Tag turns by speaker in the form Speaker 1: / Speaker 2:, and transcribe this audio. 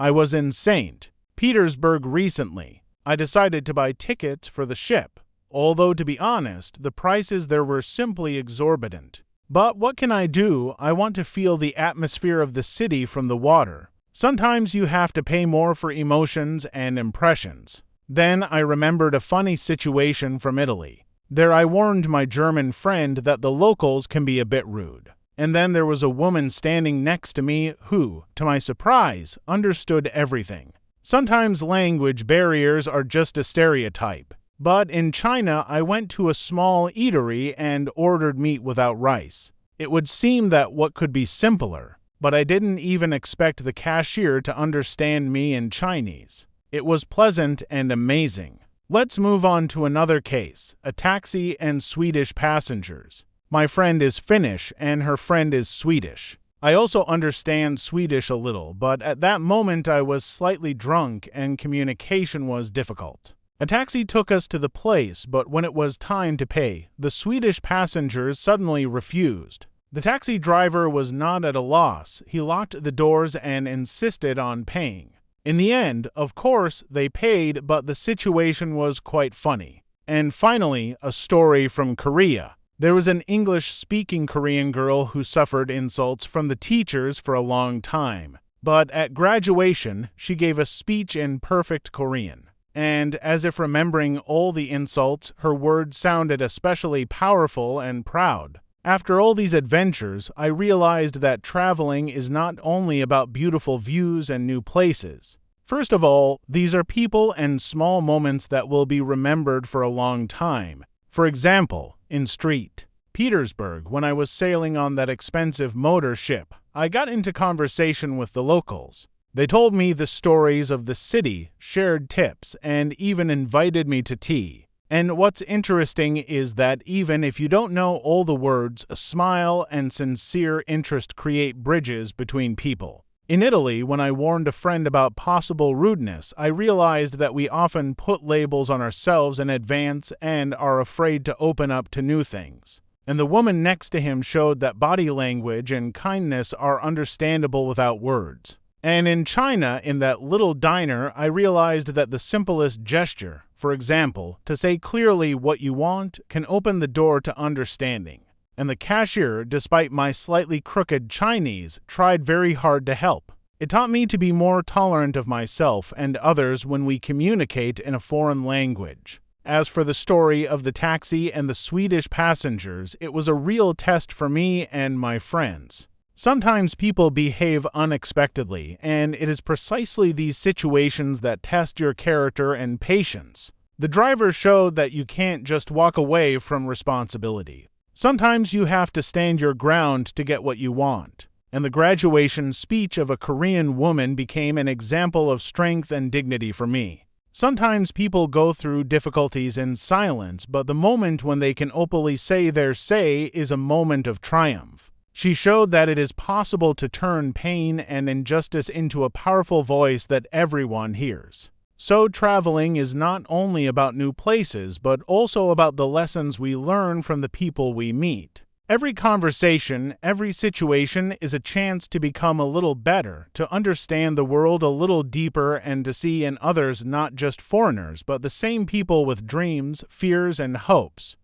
Speaker 1: I was in Saint Petersburg recently. I decided to buy tickets for the ship, although to be honest, the prices there were simply exorbitant. But what can I do? I want to feel the atmosphere of the city from the water. Sometimes you have to pay more for emotions and impressions. Then I remembered a funny situation from Italy. There I warned my German friend that the locals can be a bit rude. And then there was a woman standing next to me who, to my surprise, understood everything. Sometimes language barriers are just a stereotype. But in China, I went to a small eatery and ordered meat without rice. It would seem that what could be simpler, but I didn't even expect the cashier to understand me in Chinese. It was pleasant and amazing. Let's move on to another case, a taxi and Swedish passengers. My friend is Finnish and her friend is Swedish. I also understand Swedish a little, but at that moment I was slightly drunk and communication was difficult. A taxi took us to the place, but when it was time to pay, the Swedish passengers suddenly refused. The taxi driver was not at a loss. He locked the doors and insisted on paying. In the end, of course, they paid, but the situation was quite funny. And finally, a story from Korea. There was an English-speaking Korean girl who suffered insults from the teachers for a long time. But at graduation, she gave a speech in perfect Korean. And as if remembering all the insults, her words sounded especially powerful and proud. After all these adventures, I realized that traveling is not only about beautiful views and new places. First of all, these are people and small moments that will be remembered for a long time. For example, in Saint Petersburg, when I was sailing on that expensive motor ship, I got into conversation with the locals. They told me the stories of the city, shared tips, and even invited me to tea. And what's interesting is that even if you don't know all the words, a smile and sincere interest create bridges between people. In Italy, when I warned a friend about possible rudeness, I realized that we often put labels on ourselves in advance and are afraid to open up to new things. And the woman next to him showed that body language and kindness are understandable without words. And in China, in that little diner, I realized that the simplest gesture, for example, to say clearly what you want, can open the door to understanding. And the cashier, despite my slightly crooked Chinese, tried very hard to help. It taught me to be more tolerant of myself and others when we communicate in a foreign language. As for the story of the taxi and the Swedish passengers, it was a real test for me and my friends. Sometimes people behave unexpectedly, and it is precisely these situations that test your character and patience. The driver showed that you can't just walk away from responsibility. Sometimes you have to stand your ground to get what you want. And the graduation speech of a Korean woman became an example of strength and dignity for me. Sometimes people go through difficulties in silence, but the moment when they can openly say their say is a moment of triumph. She showed that it is possible to turn pain and injustice into a powerful voice that everyone hears. So traveling is not only about new places, but also about the lessons we learn from the people we meet. Every conversation, every situation is a chance to become a little better, to understand the world a little deeper, and to see in others not just foreigners, but the same people with dreams, fears, and hopes.